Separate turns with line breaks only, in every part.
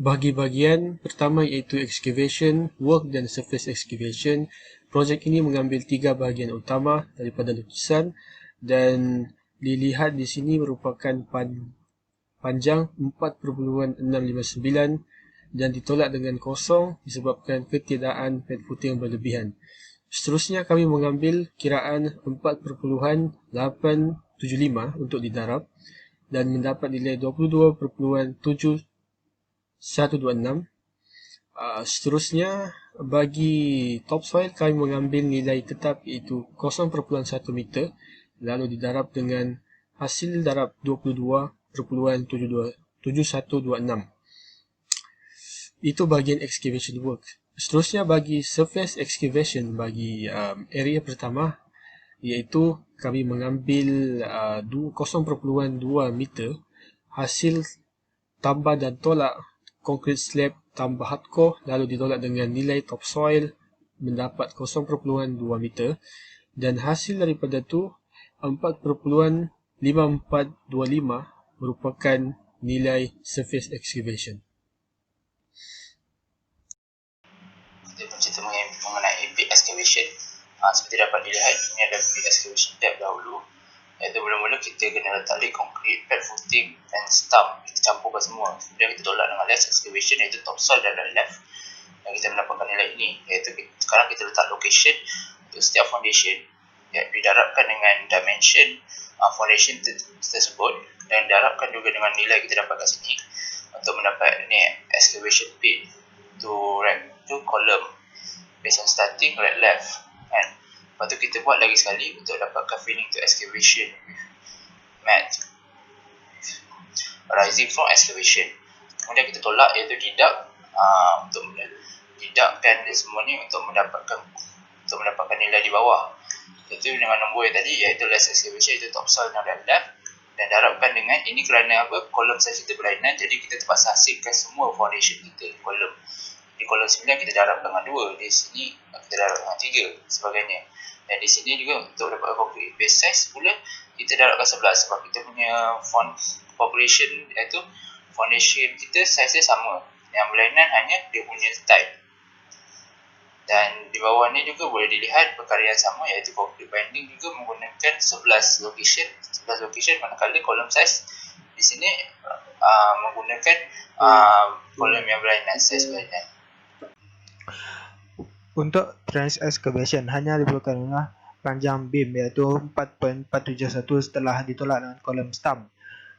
Bagi bahagian pertama iaitu excavation, work dan surface excavation, projek ini mengambil 3 bahagian utama daripada lukisan dan dilihat di sini merupakan panjang 4.659 dan ditolak dengan kosong disebabkan ketiadaan pad footing yang berlebihan. Seterusnya kami mengambil kiraan 4.875 untuk didarab dan mendapat nilai 22.7126. Seterusnya bagi topsoil kami mengambil nilai tetap iaitu 0.1 meter lalu didarab dengan hasil darab 22.7126. Itu bahagian excavation work. Seterusnya bagi surface excavation bagi area pertama iaitu kami mengambil 0.2 meter hasil tambah dan tolak concrete slab tambah hardcore lalu ditolak dengan nilai topsoil mendapat 0.2 meter dan hasil daripada tu 4.5425 merupakan nilai surface excavation.
Kita bercerita mengenai big excavation. Seperti dapat dilihat, ini ada big excavation depth dahulu. Iaitu mula-mula kita kena letak concrete, pad footing dan stump. Kita campurkan semua. Kemudian kita tolak dengan left excavation iaitu topsoil dan left. Dan kita mendapatkan nilai ini. Iaitu sekarang kita letak location untuk setiap foundation. Didarabkan dengan dimension foundation tersebut dan didarabkan juga dengan nilai kita dapat kat sini untuk mendapat ni excavation pit to column based on starting left kan. Lepas tu kita buat lagi sekali untuk dapatkan filling to excavation mat rising from excavation. Kemudian kita tolak iaitu deduct untuk dedukkan semua ni untuk mendapatkan nilai di bawah. Itu dengan nombor yang tadi iaitu less excavation iaitu topsoil dan left dan darabkan dengan ini kerana apa, kolom size kita berlainan jadi kita terpaksa hasilkan semua foundation kita kolom. Di kolom 9 kita darab dengan 2, di sini kita darab dengan 3 sebagainya. Dan di sini juga untuk dapat concrete base size pula kita darabkan 11 sebab kita punya population iaitu foundation kita size dia sama. Yang berlainan hanya dia punya type. Dan di bawah ni juga boleh dilihat perkara yang sama iaitu concrete binding juga menggunakan 11 location manakala kolom size di sini menggunakan kolom yang berlainan, size berlainan.
Untuk trench excavation hanya diperlukan dengan panjang beam iaitu 4.471 setelah ditolak dengan kolom stump.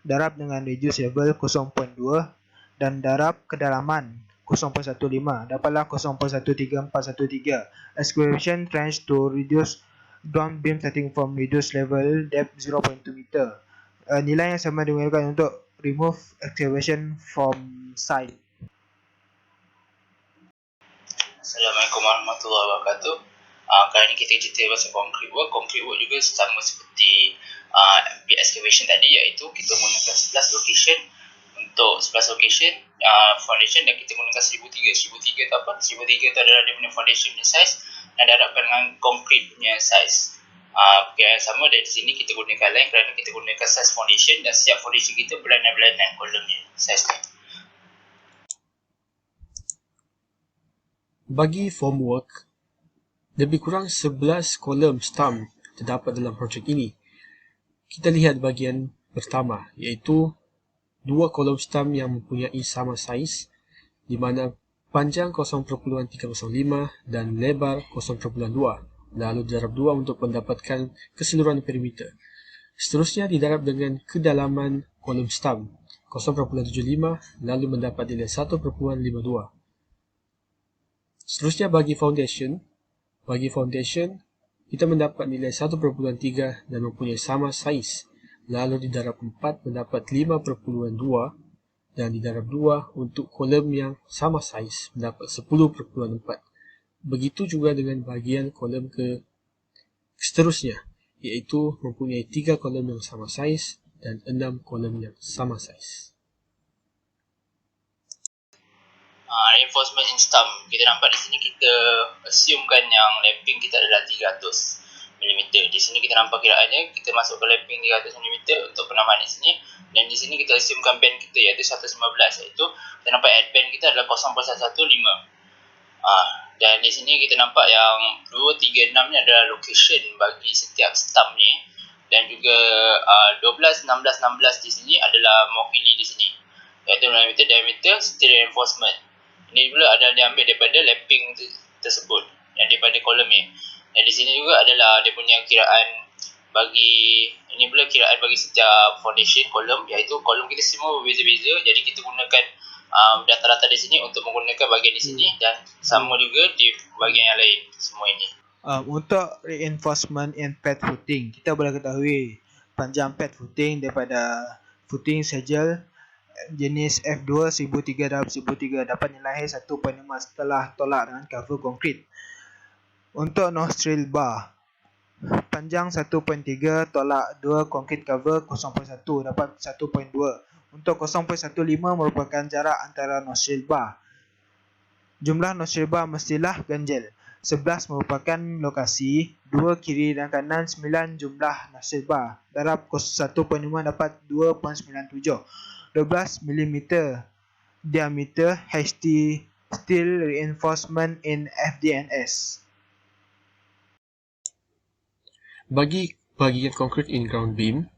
Darab dengan reduce level 0.2 dan darab kedalaman 0.15 dapatlah 0.13413. Excavation trench to reduce ground beam starting from reduced level depth 0.2 meter. Nilai yang sama digunakan untuk remove excavation from site.
Assalamualaikum warahmatullahi wabarakatuh. Kali ni kita cerita pasal concrete work. Concrete work juga sama seperti big excavation tadi iaitu kita menggunakan 11 location untuk 11 location foundation dan kita menggunakan 1003. 1003 tu apa? 1003 tu adalah dia punya foundation punya size dan darabkan dengan concrete punya size. Yang sama dari sini kita gunakan line kerana kita gunakan size foundation dan setiap foundation kita berlainan-berlainan kolomnya size ni.
Bagi formwork, lebih kurang 11 kolom stump terdapat dalam projek ini. Kita lihat bahagian pertama iaitu 2 kolom stump yang mempunyai sama saiz di mana panjang 0.305 dan lebar 0.2 lalu didarab 2 untuk mendapatkan keseluruhan perimeter. Seterusnya didarab dengan kedalaman kolom stump 0.75 lalu mendapat nilai 1.52. Seterusnya bagi foundation kita mendapat nilai 1.3 dan mempunyai sama saiz. Lalu didarab 4 mendapat 5.2 dan didarab 2 untuk kolom yang sama saiz mendapat 10.4. Begitu juga dengan bahagian kolom ke seterusnya iaitu mempunyai 3 kolom yang sama saiz dan 6 kolom yang sama saiz.
Reinforcement in stump. Kita nampak di sini kita assumekan yang lapping kita adalah 300. mm. Di sini kita nampak kiraannya, kita masuk ke lapping 300 mm untuk penamaan di sini, dan di sini kita assumekan band kita iaitu 115, iaitu kita nampak add band kita adalah 0.115. Dan di sini kita nampak yang 236 ni adalah location bagi setiap stump ni, dan juga 12, 16, 16 di sini adalah mewakili di sini, iaitu diameter steel reinforcement. Ini pula adalah diambil daripada lapping tersebut yang daripada kolom ni. Dan di sini juga adalah dia punya kiraan bagi, ini pula kiraan bagi setiap foundation kolom, iaitu kolom kita semua berbeza-beza, jadi kita gunakan data-data di sini untuk menggunakan bahagian di sini dan sama juga di bahagian yang lain semua ini.
Untuk reinforcement in pad footing, kita boleh ketahui panjang pad footing daripada footing sejel jenis F2 1003 dan 1003 dapat nilai 1.5 setelah tolak dengan cover konkrit. Untuk nostril bar, panjang 1.3 tolak 2 konkrit cover 0.1 dapat 1.2. Untuk 0.15 merupakan jarak antara nostril bar. Jumlah nostril bar mestilah ganjil. 11 merupakan lokasi, 2 kiri dan kanan 9 jumlah nostril bar. Darab 1.5 dapat 2.97. 12 mm diameter HT steel reinforcement in FDNS.
Bagi bahagian konkrit in ground beam,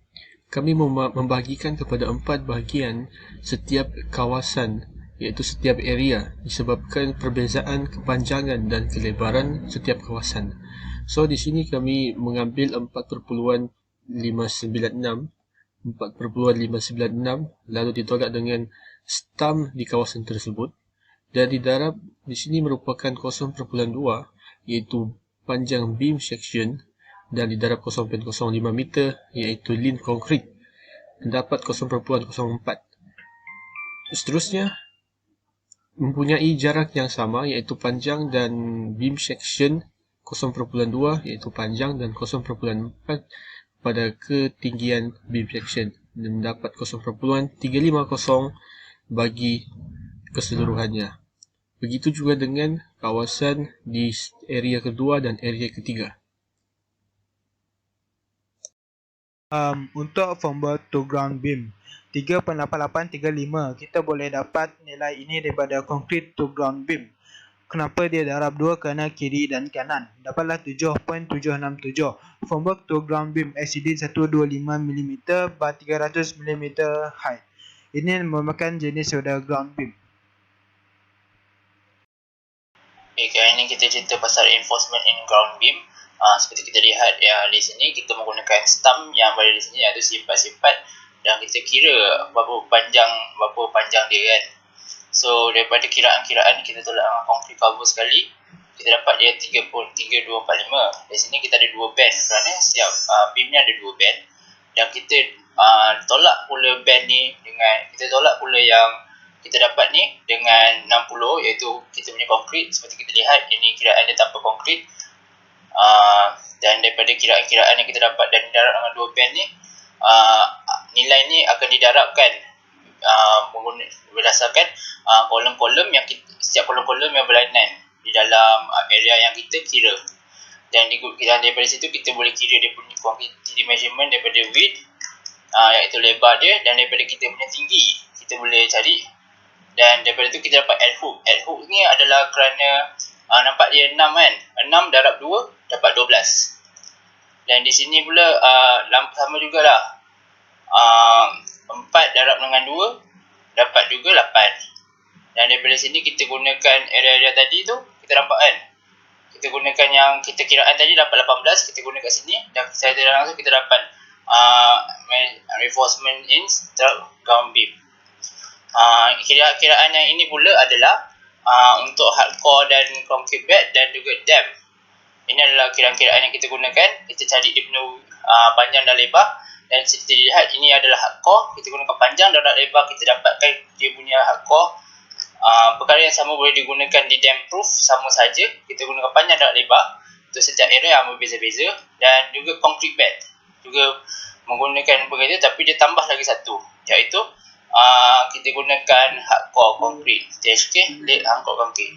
kami membahagikan kepada 4 bahagian setiap kawasan, iaitu setiap area, disebabkan perbezaan kepanjangan dan kelebaran setiap kawasan. So di sini kami mengambil 4.596 lalu ditolak dengan stump di kawasan tersebut, dan didarab di sini merupakan 0.2 iaitu panjang beam section, dan didarab 0.05 meter iaitu lean concrete, dapat 0.04. Seterusnya mempunyai jarak yang sama iaitu panjang dan beam section 0.2 iaitu panjang dan 0.4 pada ketinggian beam section, dan mendapat 0.350 bagi keseluruhannya. Begitu juga dengan kawasan di area kedua dan area ketiga.
Untuk formula to ground beam 3.8835, kita boleh dapat nilai ini daripada concrete to ground beam. Kenapa dia darab 2? Kerana kiri dan kanan. Dapatlah 7.767. Formwork to ground beam LCD 125 mm by 300 mm height. Ini merupakan jenis roda ground beam.
Okay, kali ini kita cerita pasal reinforcement in ground beam. Seperti kita lihat ya, di sini kita menggunakan stump yang berada di sini, iaitu sifat-sifat, dan kita kira berapa panjang dia kan. So daripada kiraan-kiraan kita tolak dengan concrete cover sekali, kita dapat dia 3.3245. Di sini kita ada 2 band kerana setiap beam ni ada 2 band, dan kita tolak pula band ni dengan, kita tolak pula yang kita dapat ni dengan 60, iaitu kita punya konkrit. Seperti kita lihat, ini kiraan dia tanpa konkrit. Dan daripada kiraan-kiraan yang kita dapat dan didarab dengan 2 band ni, nilai ni akan didarabkan berdasarkan kolom-kolom yang setiap kolom-kolom yang berlainan di dalam area yang kita kira. Dan daripada situ kita boleh kira dia punya quantity measurement daripada width, iaitu lebar dia, dan daripada kita punya tinggi kita boleh cari. Dan daripada tu kita dapat L hook. L hook ni adalah kerana nampak dia 6 kan, 6 darab 2 dapat 12. Dan di sini pula sama jugalah, 4 darab dengan 2 dapat juga 8. Dan daripada sini kita gunakan area-area tadi tu, kita nampak kan, kita gunakan yang kita kiraan tadi dapat 18, kita guna kat sini, dan secara tidak langsung kita dapat reinforcement in ground beam. Kiraan yang ini pula adalah untuk hardcore dan concrete bed dan juga dam. Ini adalah kiraan-kiraan yang kita gunakan. Kita cari dia punya panjang dan lebar, dan kita lihat ini adalah hardcore, kita gunakan panjang dan lebar, kita dapatkan dia punya hardcore. Perkara yang sama boleh digunakan di dam proof, sama saja, kita gunakan panjang dan lebar untuk setiap area yang berbeza-beza. Dan juga concrete bed juga menggunakan begitu, tapi dia tambah lagi satu, iaitu kita gunakan hardcore concrete, THK, late hardcore concrete.